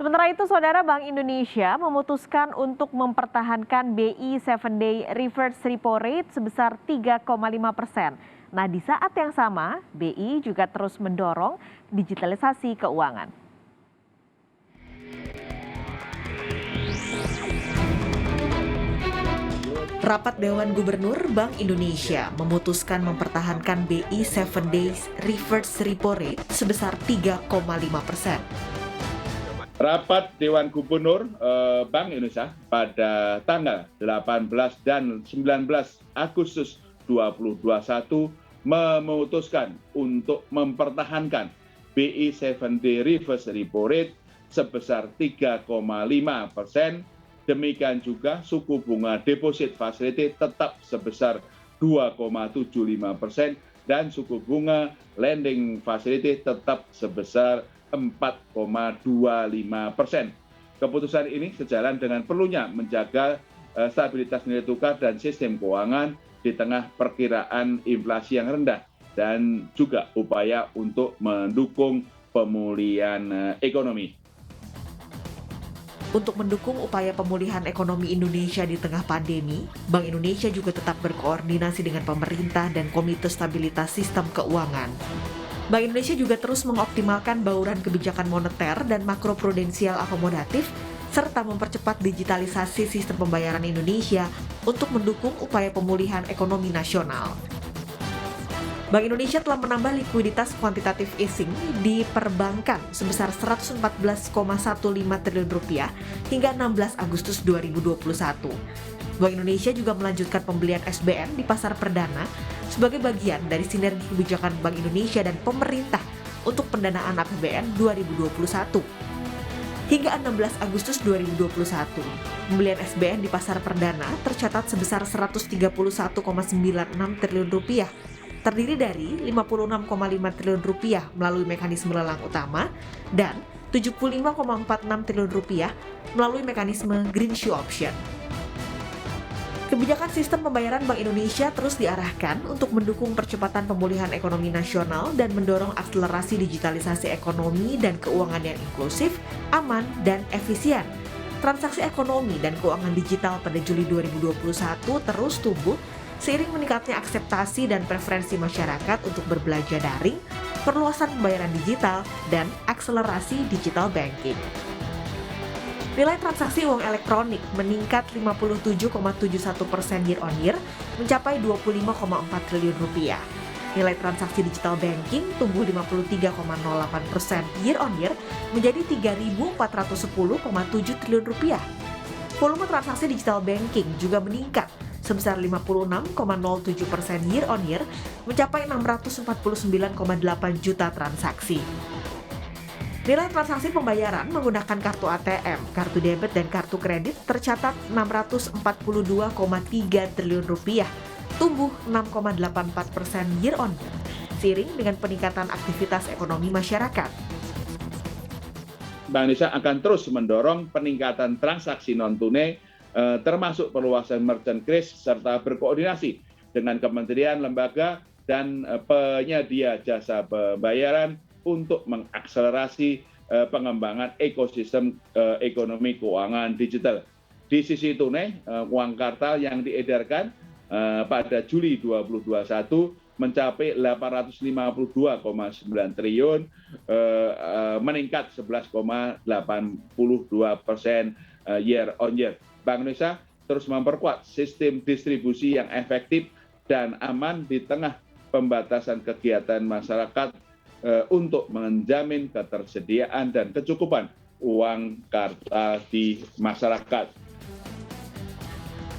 Sementara itu, Saudara, Bank Indonesia memutuskan untuk mempertahankan BI 7-day reverse repo rate sebesar 3,5%. Nah, di saat yang sama, BI juga terus mendorong digitalisasi keuangan. Rapat Dewan Gubernur Bank Indonesia memutuskan mempertahankan BI 7 Days Reverse Repo Rate sebesar 3,5%. Rapat Dewan Gubernur Bank Indonesia pada tanggal 18 dan 19 Agustus 2021 memutuskan untuk mempertahankan BI 7-day reverse repo rate sebesar 3,5%. Demikian juga suku bunga deposit facility tetap sebesar 2,75% dan suku bunga lending facility tetap sebesar 4,25%. Keputusan ini sejalan dengan perlunya menjaga stabilitas nilai tukar dan sistem keuangan di tengah perkiraan inflasi yang rendah dan juga upaya untuk mendukung pemulihan ekonomi. Untuk mendukung upaya pemulihan ekonomi Indonesia di tengah pandemi, Bank Indonesia juga tetap berkoordinasi dengan pemerintah dan Komite Stabilitas Sistem Keuangan. Bank Indonesia juga terus mengoptimalkan bauran kebijakan moneter dan makroprudensial akomodatif, serta mempercepat digitalisasi sistem pembayaran Indonesia untuk mendukung upaya pemulihan ekonomi nasional. Bank Indonesia telah menambah likuiditas kuantitatif easing di perbankan sebesar Rp114,15 triliun hingga 16 Agustus 2021. Bank Indonesia juga melanjutkan pembelian SBN di pasar perdana sebagai bagian dari sinergi kebijakan Bank Indonesia dan pemerintah untuk pendanaan APBN 2021. Hingga 16 Agustus 2021, pembelian SBN di pasar perdana tercatat sebesar Rp131,96 triliun, terdiri dari Rp56,5 triliun melalui mekanisme lelang utama dan Rp75,46 triliun melalui mekanisme Green Shoe Option. Kebijakan sistem pembayaran Bank Indonesia terus diarahkan untuk mendukung percepatan pemulihan ekonomi nasional dan mendorong akselerasi digitalisasi ekonomi dan keuangan yang inklusif, aman, dan efisien. Transaksi ekonomi dan keuangan digital pada Juli 2021 terus tumbuh seiring meningkatnya akseptasi dan preferensi masyarakat untuk berbelanja daring, perluasan pembayaran digital, dan akselerasi digital banking. Nilai transaksi uang elektronik meningkat 57,71% year on year, mencapai Rp25,4 triliun. Nilai transaksi digital banking tumbuh 53,08% year on year, menjadi Rp3.410,7 triliun. Volume transaksi digital banking juga meningkat sebesar 56,07% year on year, mencapai 649,8 juta transaksi. Nilai transaksi pembayaran menggunakan kartu ATM, kartu debit, dan kartu kredit tercatat Rp642,3 triliun, tumbuh 6,84% year on year, seiring dengan peningkatan aktivitas ekonomi masyarakat. Bank Indonesia akan terus mendorong peningkatan transaksi non-tunai termasuk perluasan merchant credit serta berkoordinasi dengan kementerian, lembaga, dan penyedia jasa pembayaran untuk mengakselerasi pengembangan ekosistem ekonomi keuangan digital. Di sisi tunai, uang kartal yang diedarkan pada Juli 2021 mencapai Rp852,9 triliun, meningkat 11,82% year on year. Bank Indonesia terus memperkuat sistem distribusi yang efektif dan aman di tengah pembatasan kegiatan masyarakat untuk menjamin ketersediaan dan kecukupan uang kartal di masyarakat.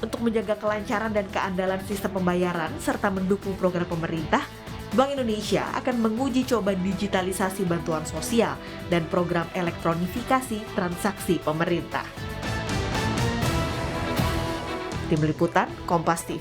Untuk menjaga kelancaran dan keandalan sistem pembayaran serta mendukung program pemerintah, Bank Indonesia akan menguji coba digitalisasi bantuan sosial dan program elektronifikasi transaksi pemerintah. Tim Liputan Kompas TV.